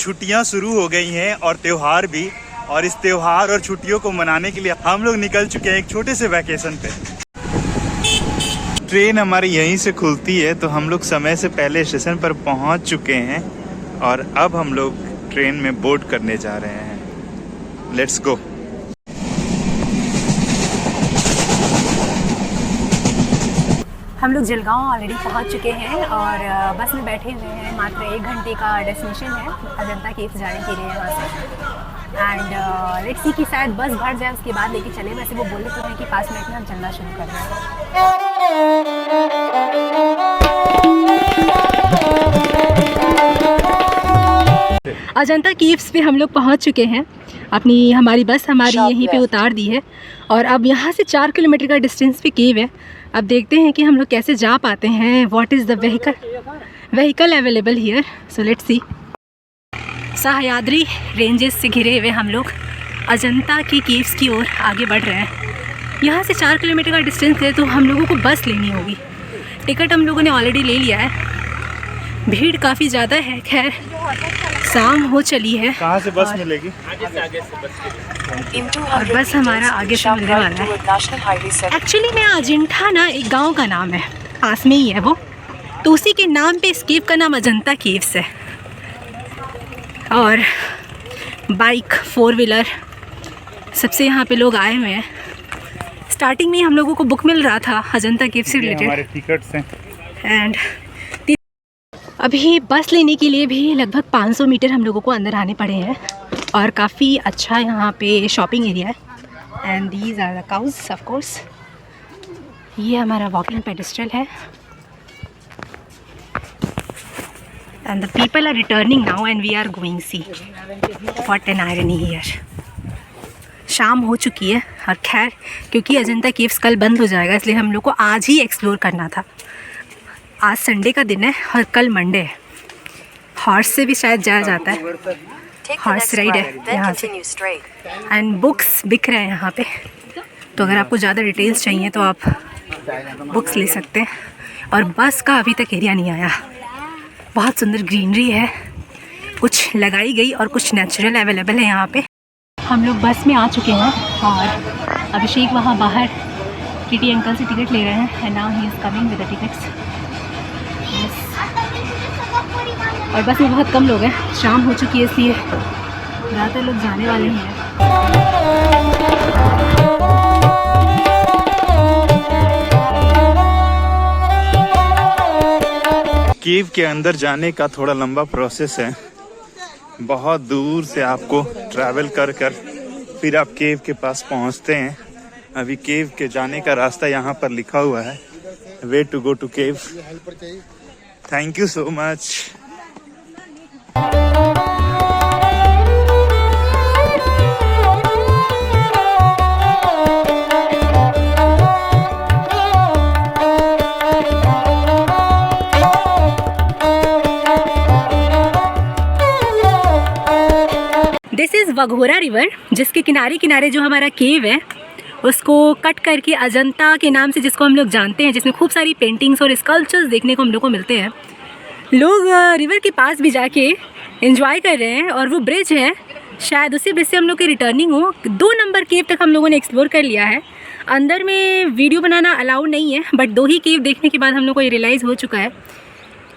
छुट्टियां शुरू हो गई हैं और त्यौहार भी, और इस त्यौहार और छुट्टियों को मनाने के लिए हम लोग निकल चुके हैं एक छोटे से वैकेशन पे। ट्रेन हमारी यहीं से खुलती है, तो हम लोग समय से पहले स्टेशन पर पहुंच चुके हैं और अब हम लोग ट्रेन में बोर्ड करने जा रहे हैं। Let's go. हम लोग जलगांव ऑलरेडी पहुंच चुके हैं और बस में बैठे हुए हैं। मात्र 1 घंटे का डेस्टिनेशन है अजंता केव्स जाने के लिए यहाँ से। एंड लेट्स सी कि शायद बस भर जाए उसके बाद लेके चले। वैसे वो बोले तो हैं कि 5 मिनट में हम चलना शुरू कर रहे हैं। अजंता केव्स पे हम लोग पहुँच चुके हैं। हमारी बस यहीं पे उतार दी है और अब यहाँ से 4 किलोमीटर का डिस्टेंस पे केव है। अब देखते हैं कि हम लोग कैसे जा पाते हैं। What is the vehicle available here, so let's see. Sahyadri ranges से घिरे हुए हम लोग अजंता की केव्स की ओर आगे बढ़ रहे हैं। यहाँ से 4 किलोमीटर का डिस्टेंस है, तो हम लोगों को बस लेनी होगी। टिकट हम लोगों ने ऑलरेडी ले लिया है। भीड़ काफ़ी ज़्यादा है, खैर शाम हो चली है। कहाँ से बस मिलेगी? और बस हमारा आगे से मिलने वाला है। एक्चुअली में अजंता ना एक गांव का नाम है, पास में ही है वो, तो उसी के नाम पे इस केव का नाम अजंता केव्स है। और बाइक, 4 व्हीलर सबसे यहाँ पे लोग आए हुए हैं। स्टार्टिंग में हम लोगों को बुक मिल रहा था अजंता केव से रिलेटेड, हमारे टिकट्स हैं। एंड अभी बस लेने के लिए भी लगभग 500 मीटर हम लोगों को अंदर आने पड़े हैं। और काफ़ी अच्छा यहाँ पे शॉपिंग एरिया है। And these are the cows of course. ये हमारा वॉकिंग पेडेस्ट्रल है। And the people are returning now and we are going see. What an irony here. शाम हो चुकी है और खैर क्योंकि अजंता केव्स कल बंद हो जाएगा, इसलिए हम लोग को आज ही एक्सप्लोर करना था। आज संडे का दिन है और कल मंडे है। हॉर्स से भी शायद जाया जाता है, हॉर्स राइड है यहाँ से। एंड बुक्स बिक रहे हैं यहाँ पे, तो अगर आपको ज़्यादा डिटेल्स चाहिए तो आप बुक्स ले सकते हैं। और बस का अभी तक एरिया नहीं आया। बहुत सुंदर ग्रीनरी है, कुछ लगाई गई और कुछ नेचुरल अवेलेबल है यहाँ पे। हम लोग बस में आ चुके हैं और अभिषेक वहाँ बाहर टीटी अंकल से टिकट ले रहे हैं। And now he is coming with the tickets. और बस में बहुत कम लोग हैं, शाम हो चुकी है इसलिए ज़्यादातर लोग जाने वाले ही हैं। केव के अंदर जाने का थोड़ा लंबा प्रोसेस है। बहुत दूर से आपको ट्रैवल कर फिर आप केव के पास पहुंचते हैं। अभी केव के जाने का रास्ता यहाँ पर लिखा हुआ है, way to go to cave. Thank you so much. This is Waghora river, जिसके किनारे किनारे जो हमारा केव है उसको कट करके अजंता के नाम से जिसको हम लोग जानते हैं, जिसमें खूब सारी पेंटिंग्स और स्कल्पचर्स देखने को हम लोग को मिलते हैं। लोग रिवर के पास भी जाके एंजॉय कर रहे हैं। और वो ब्रिज है, शायद उसी ब्रिज से हम लोग की रिटर्निंग हो। 2 नंबर केव तक हम लोगों ने एक्सप्लोर कर लिया है। अंदर में वीडियो बनाना अलाउड नहीं है, बट 2 ही केव देखने के बाद हम लोग को ये रियलाइज़ हो चुका है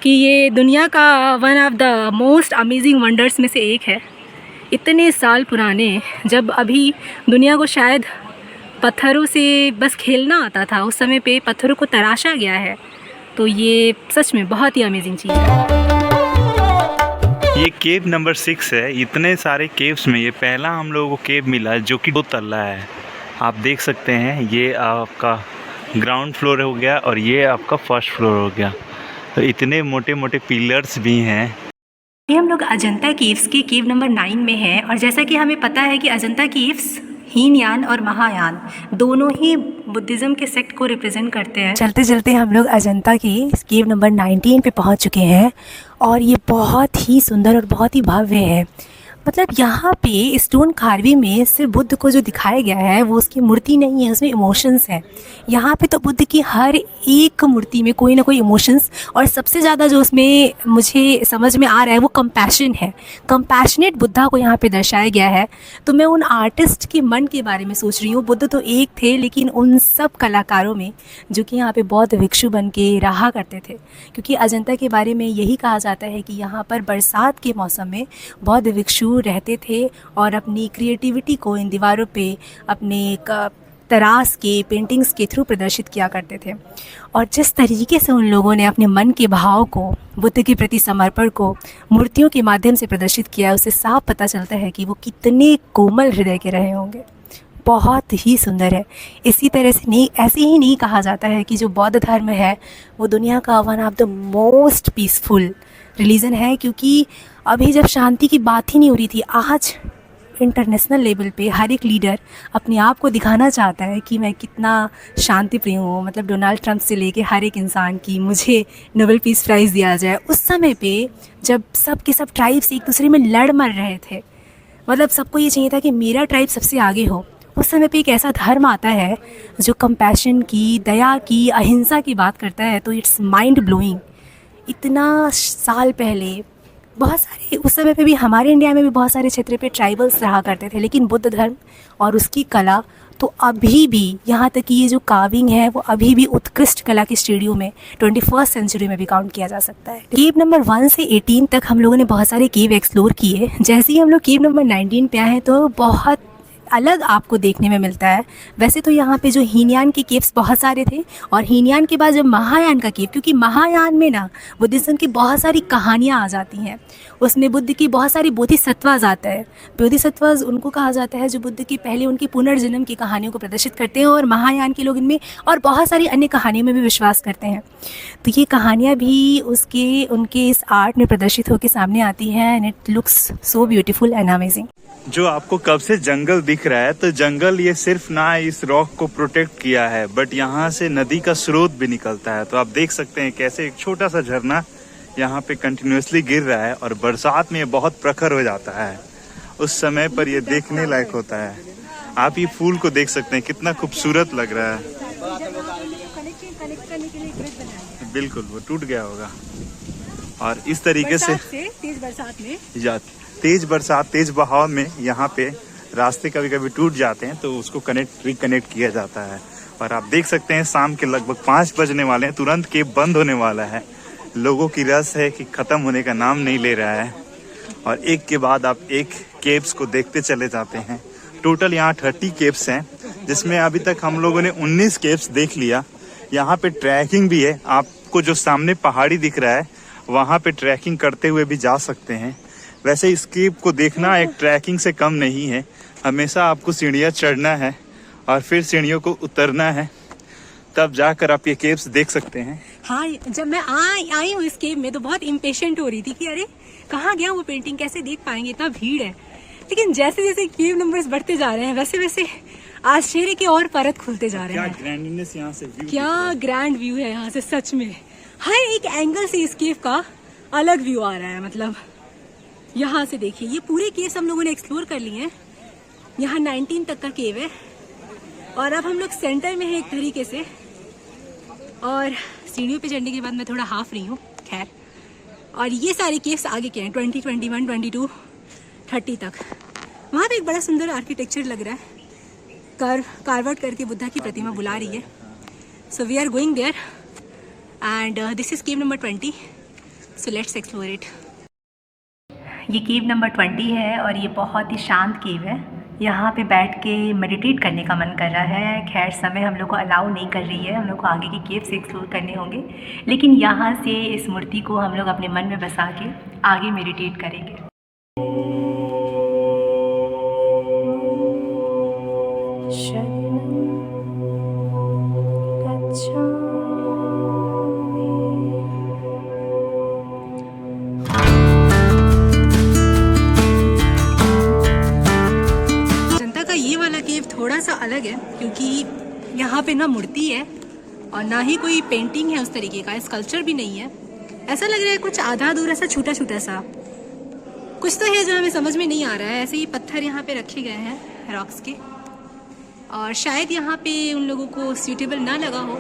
कि ये दुनिया का one of the most amazing wonders में से एक है। इतने साल पुराने, जब अभी दुनिया को शायद पत्थरों से बस खेलना आता था, उस समय पे पत्थरों को तराशा गया है। तो ये सच में बहुत ही अमेजिंग चीज़ है। ये केव नंबर 6 है। इतने सारे केव्स में ये पहला हम लोगों को केव मिला जो कि 2 तल्ला है। आप देख सकते हैं, ये आपका ग्राउंड फ्लोर हो गया और ये आपका फर्स्ट फ्लोर हो गया। तो इतने मोटे मोटे पिलर्स भी हैं। ये हम लोग अजंता केव्स के केव नंबर 9 में हैं। और जैसा कि हमें पता है कि अजंता केव्स हीनयान और महायान दोनों ही बुद्धिज़्म के सेक्ट को रिप्रेजेंट करते हैं। चलते चलते हम लोग अजंता की केव नंबर 19 पे पहुंच चुके हैं और ये बहुत ही सुंदर और बहुत ही भव्य है। मतलब यहाँ पे स्टोन कार्विंग में सिर्फ बुद्ध को जो दिखाया गया है वो उसकी मूर्ति नहीं है, उसमें इमोशंस हैं। यहाँ पे तो बुद्ध की हर एक मूर्ति में कोई ना कोई इमोशंस, और सबसे ज़्यादा जो उसमें मुझे समझ में आ रहा है वो कंपैशन है। कंपैशनेट बुद्धा को यहाँ पे दर्शाया गया है। तो मैं उन आर्टिस्ट के मन के बारे में सोच रही हूँ। बुद्ध तो एक थे, लेकिन उन सब कलाकारों में जो कि यहाँ पे बौद्ध भिक्षु बन के रहा करते थे, क्योंकि अजंता के बारे में यही कहा जाता है कि यहाँ पर बरसात के मौसम में बौद्ध भिक्षु रहते थे और अपनी क्रिएटिविटी को इन दीवारों पे अपने तराश के पेंटिंग्स के थ्रू प्रदर्शित किया करते थे। और जिस तरीके से उन लोगों ने अपने मन के भाव को, बुद्ध के प्रति समर्पण को मूर्तियों के माध्यम से प्रदर्शित किया, उससे साफ पता चलता है कि वो कितने कोमल हृदय के रहे होंगे। बहुत ही सुंदर है। इसी तरह से नहीं, ऐसे ही नहीं कहा जाता है कि जो बौद्ध धर्म है वो दुनिया का one of the most peaceful religion है, क्योंकि अभी जब शांति की बात ही नहीं हो रही थी, आज इंटरनेशनल लेवल पे हर एक लीडर अपने आप को दिखाना चाहता है कि मैं कितना शांति प्रिय हूँ। मतलब डोनाल्ड ट्रंप से लेके हर एक इंसान की मुझे नोबेल पीस प्राइज़ दिया जाए। उस समय पे जब सब के सब ट्राइब्स एक दूसरे में लड़ मर रहे थे, मतलब सबको ये चाहिए था कि मेरा ट्राइब सबसे आगे हो, उस समय पे एक ऐसा धर्म आता है जो कंपैशन की, दया की, अहिंसा की बात करता है, तो इट्स माइंड ब्लोइंग। इतना साल पहले बहुत सारे, उस समय पे भी हमारे इंडिया में भी बहुत सारे क्षेत्र पे ट्राइबल्स रहा करते थे, लेकिन बुद्ध धर्म और उसकी कला तो अभी भी, यहाँ तक कि ये जो कार्विंग है वो अभी भी उत्कृष्ट कला की श्रेणियों में 21st सेंचुरी में भी काउंट किया जा सकता है। केव नंबर 1 से 18 तक हम लोगों ने बहुत सारे केव एक्सप्लोर किए। जैसे ही हम लोग केव नंबर 19 पे आए हैं तो बहुत अलग आपको देखने में मिलता है। वैसे तो यहाँ पे जो हीनयान के केव्स बहुत सारे थे, और हीनयान के बाद जब महायान का केव, क्योंकि महायान में ना बुद्धिज़्म की बहुत सारी कहानियाँ आ जाती हैं, उसमें बुद्ध की बहुत सारी बोधिसत्वाज आता है। बोधिसत्वाज उनको कहा जाता है जो बुद्ध की पहले उनकी पुनर्जन्म की कहानियों को प्रदर्शित करते हैं, और महायान के लोग इनमें और बहुत सारी अन्य कहानियों में भी विश्वास करते हैं। तो ये कहानियाँ भी उनके इस आर्ट में प्रदर्शित होकर सामने आती हैं, and it looks so beautiful and amazing. जो आपको कब से जंगल दिख रहा है, तो जंगल ये सिर्फ ना इस रॉक को प्रोटेक्ट किया है, बट यहाँ से नदी का स्रोत भी निकलता है। तो आप देख सकते हैं कैसे एक छोटा सा झरना यहाँ पे कंटिन्यूसली गिर रहा है, और बरसात में ये बहुत प्रखर हो जाता है। उस समय पर ये देखने लायक होता है। आप ये फूल को देख सकते हैं, कितना खूबसूरत लग रहा है। बिल्कुल, वो टूट गया होगा। और इस तरीके से तेज बरसात में तेज बहाव में यहाँ पे रास्ते कभी कभी टूट जाते हैं, तो उसको रिकनेक्ट किया जाता है। और आप देख सकते हैं शाम के लगभग 5 बजने वाले हैं, तुरंत केव बंद होने वाला है। लोगों की रस है कि ख़त्म होने का नाम नहीं ले रहा है, और एक के बाद आप एक केव्स को देखते चले जाते हैं। टोटल यहाँ 30 केव्स हैं, जिसमें अभी तक हम लोगों ने 19 केव्स देख लिया। यहाँ पे ट्रैकिंग भी है, आपको जो सामने पहाड़ी दिख रहा है वहाँ पे ट्रैकिंग करते हुए भी जा सकते हैं। वैसे इस केव को देखना एक ट्रैकिंग से कम नहीं है, हमेशा आपको सीढ़ियाँ चढ़ना है और फिर सीढ़ियों को उतरना है, तब जाकर आप ये केव्स देख सकते हैं। हाँ, जब मैं आई हूँ इस केव में तो बहुत इम्पेशेंट हो रही थी कि अरे कहाँ गया वो पेंटिंग, कैसे देख पाएंगे, इतना भीड़ है। लेकिन जैसे जैसे केव नंबर्स बढ़ते जा रहे हैं वैसे वैसे आश्चर्य के और परत खुलते जा रहे हैं। क्या ग्रैंडनेस यहाँ से, क्या ग्रैंड व्यू है यहाँ से, सच में हर एक एंगल से इस केव का अलग व्यू आ रहा है। मतलब यहाँ से देखिए, ये पूरे केव्स हम लोगों ने एक्सप्लोर कर लिए हैं। यहाँ 19 तक का केव है, और अब हम लोग सेंटर में हैं एक तरीके से, और सीढ़ियों पे चढ़ने के बाद मैं थोड़ा हाफ रही हूँ। खैर, और ये सारे केव्स आगे के हैं 20, 21, 22, 30 तक। वहाँ पे एक बड़ा सुंदर आर्किटेक्चर लग रहा है, कार्व आउट करके बुद्धा की प्रतिमा बुला रही है। So we are going there, and this is cave number 20, so let's explore it. ये केव नंबर 20 है, और ये बहुत ही शांत केव है। यहाँ पे बैठ के मेडिटेट करने का मन कर रहा है। खैर, समय हम लोग को अलाउ नहीं कर रही है, हम लोग को आगे के केव से एक्सप्लोर करने होंगे, लेकिन यहाँ से इस मूर्ति को हम लोग अपने मन में बसा के आगे मेडिटेट करेंगे। थोड़ा सा अलग है, क्योंकि यहाँ पे ना मूर्ति है और ना ही कोई पेंटिंग है उस तरीके का, स्कल्पचर भी नहीं है। ऐसा लग रहा है कुछ आधा अधूरा सा, छोटा छोटा सा कुछ तो है जो हमें समझ में नहीं आ रहा है। ऐसे ही पत्थर यहाँ पे रखे गए हैं रॉक्स के, और शायद यहाँ पे उन लोगों को सूटेबल ना लगा हो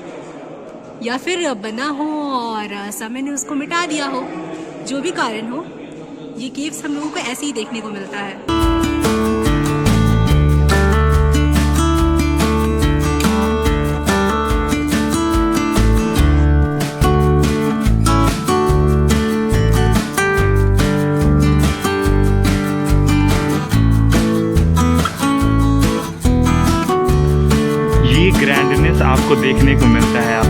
या फिर बना हो और समय ने उसको मिटा दिया हो। जो भी कारण हो, ये केव्स हम लोगों को ऐसे ही देखने को मिलता है। ये ग्रैंडनेस आपको देखने को मिलता है।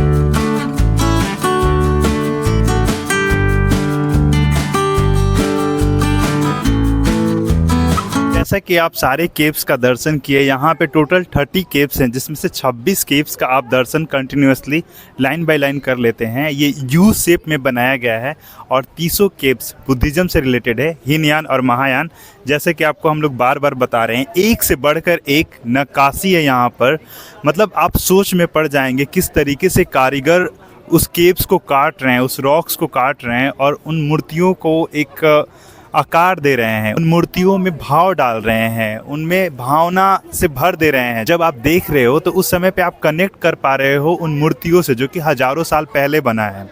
जैसा कि आप सारे केव्स का दर्शन किए, यहाँ पे टोटल 30 केव्स हैं, जिसमें से 26 केव्स का आप दर्शन कंटिन्यूअसली लाइन बाय लाइन कर लेते हैं। ये यू शेप में बनाया गया है और 300 केव्स बुद्धिज्म से रिलेटेड है, हीनयान और महायान। जैसे कि आपको हम लोग बार बार बता रहे हैं, एक से बढ़कर एक नक्काशी है यहाँ पर। मतलब आप सोच में पड़ जाएंगे किस तरीके से कारीगर उस केव्स को काट रहे हैं, उस रॉक्स को काट रहे हैं और उन मूर्तियों को एक आकार दे रहे हैं, उन मूर्तियों में भाव डाल रहे हैं, उनमें भावना से भर दे रहे हैं। जब आप देख रहे हो तो उस समय पे आप कनेक्ट कर पा रहे हो उन मूर्तियों से जो कि हजारों साल पहले बना है।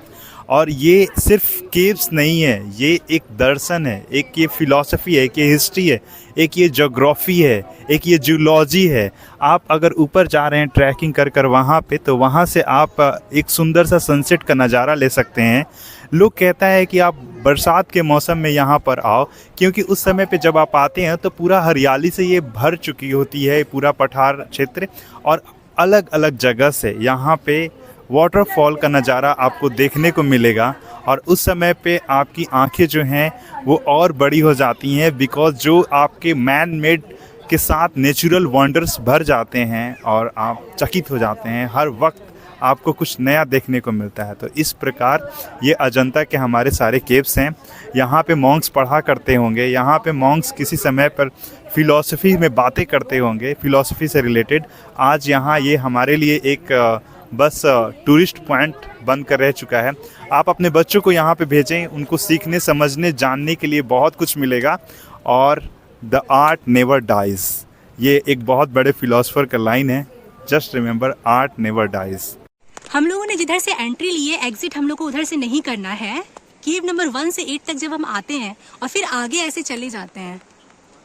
और ये सिर्फ केव्स नहीं है, ये एक दर्शन है, एक ये फिलॉसफी है, एक ये हिस्ट्री है, एक ये ज्योग्राफी है, एक ये जूलॉजी है। आप अगर ऊपर जा रहे हैं ट्रैकिंग कर कर वहाँ पे, तो वहाँ से आप एक सुंदर सा सनसेट का नज़ारा ले सकते हैं। लोग कहता है कि आप बरसात के मौसम में यहाँ पर आओ, क्योंकि उस समय पे जब आप आते हैं तो पूरा हरियाली से ये भर चुकी होती है पूरा पठार क्षेत्र, और अलग अलग जगह से यहाँ पे वाटरफॉल का नज़ारा आपको देखने को मिलेगा। और उस समय पे आपकी आंखें जो हैं वो और बड़ी हो जाती हैं, बिकॉज जो आपके मैन मेड के साथ नेचुरल वंडर्स भर जाते हैं और आप चकित हो जाते हैं। हर वक्त आपको कुछ नया देखने को मिलता है। तो इस प्रकार ये अजंता के हमारे सारे केव्स हैं। यहाँ पे मॉन्क्स पढ़ा करते होंगे, यहाँ पे मॉन्क्स किसी समय पर फ़िलॉसफी में बातें करते होंगे, फ़िलॉसफी से रिलेटेड। आज यहाँ ये हमारे लिए एक बस टूरिस्ट पॉइंट बनकर रह चुका है। आप अपने बच्चों को यहाँ पे भेजें, उनको सीखने, समझने, जानने के लिए बहुत कुछ मिलेगा। और द आर्ट नेवर डाइज, ये एक बहुत बड़े फिलोसोफर का लाइन है। Just remember, art never dies. हम लोगों ने जिधर से एंट्री ली है, एग्जिट हम लोग को उधर से नहीं करना है। केव नंबर 1 से 8 तक जब हम आते हैं और फिर आगे ऐसे चले जाते हैं,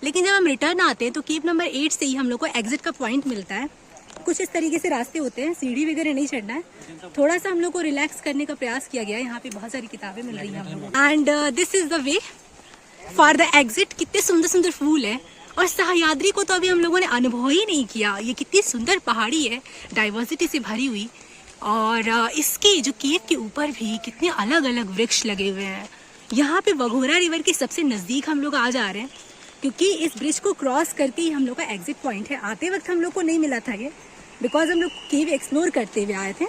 लेकिन जब हम रिटर्न आते हैं तो केव नंबर 8 से ही हम लोग को एग्जिट का पॉइंट मिलता है। कुछ इस तरीके से रास्ते होते हैं, सीढ़ी वगैरह नहीं चढ़ना है। थोड़ा सा हम लोग को रिलैक्स करने का प्रयास किया गया है। यहाँ पे बहुत सारी किताबें मिल रही हैं हम लोगों को। And this is the way for the exit. कितने सुंदर सुंदर फूल है, और सह्याद्री को तो अभी हम लोगों ने अनुभव ही नहीं किया। ये कितनी सुंदर पहाड़ी है, डाइवर्सिटी से भरी हुई। और इसके जो केव के ऊपर भी कितने अलग अलग वृक्ष लगे हुए हैं। यहाँ पे बघोरा रिवर के सबसे नज़दीक हम लोग आ जा रहे हैं, क्योंकि इस ब्रिज को क्रॉस करके ही हम लोग का एग्जिट पॉइंट है। आते वक्त हम लोग को नहीं मिला था ये, बिकॉज हम लोग केव एक्सप्लोर करते हुए आए थे।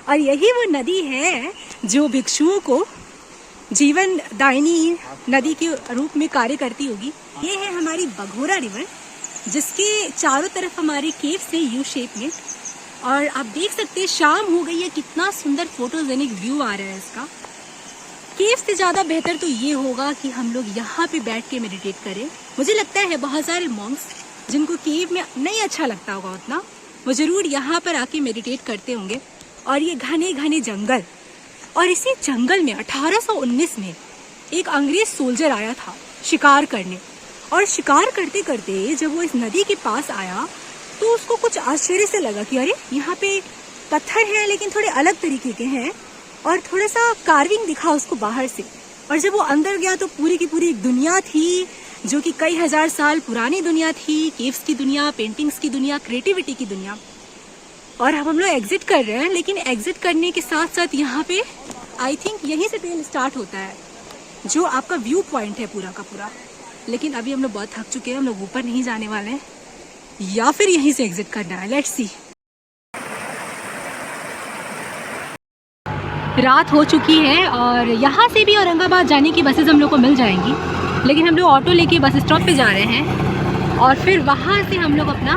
और यही वो नदी है जो भिक्षुओं को जीवन दायिनी नदी के रूप में कार्य करती होगी। ये है हमारी बघोरा रिवर, जिसके चारों तरफ हमारे केव से यू शेप में। और आप देख सकते हैं शाम हो गई है, कितना सुंदर फोटोजेनिक व्यू आ रहा है इसका। केव से ज़्यादा बेहतर तो ये होगा कि हम लोग यहाँ पे बैठ के मेडिटेट करें। मुझे लगता है बहुत सारे मॉन्क्स जिनको केव में नहीं अच्छा लगता होगा उतना, वो ज़रूर यहाँ पर आके मेडिटेट करते होंगे। और ये घने घने जंगल, और इसी जंगल में 1819 में एक अंग्रेज सोल्जर आया था शिकार करने। और शिकार करते करते जब वो इस नदी के पास आया तो उसको कुछ आश्चर्य से लगा कि अरे यहाँ पे पत्थर हैं, लेकिन थोड़े अलग तरीके के हैं, और थोड़ा सा कार्विंग दिखा उसको बाहर से। और जब वो अंदर गया तो पूरी की पूरी एक दुनिया थी, जो कि कई हजार साल पुरानी दुनिया थी। केव्स की दुनिया, पेंटिंग्स की दुनिया, क्रिएटिविटी की दुनिया। और अब हम लोग एग्जिट कर रहे हैं, लेकिन एग्जिट करने के साथ साथ यहाँ पे आई थिंक यहीं से ट्रेल स्टार्ट होता है, जो आपका व्यू पॉइंट है पूरा का पूरा। लेकिन अभी हम लोग बहुत थक चुके हैं, हम लोग ऊपर नहीं जाने वाले हैं, या फिर यहीं से एग्जिट करना है। Let's see. रात हो चुकी है और यहाँ से भी औरंगाबाद जाने की बसेस हम लोग को मिल जाएंगी, लेकिन हम लोग ऑटो लेके बस स्टॉप पे जा रहे हैं और फिर वहाँ से हम लोग अपना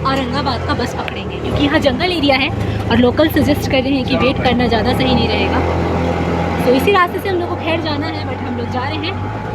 औरंगाबाद का बस पकड़ेंगे, क्योंकि यहाँ जंगल एरिया है और लोकल सजेस्ट कर रहे हैं कि वेट करना ज़्यादा सही नहीं रहेगा। तो इसी रास्ते से हम लोग को खैर जाना है, बट हम लोग जा रहे हैं।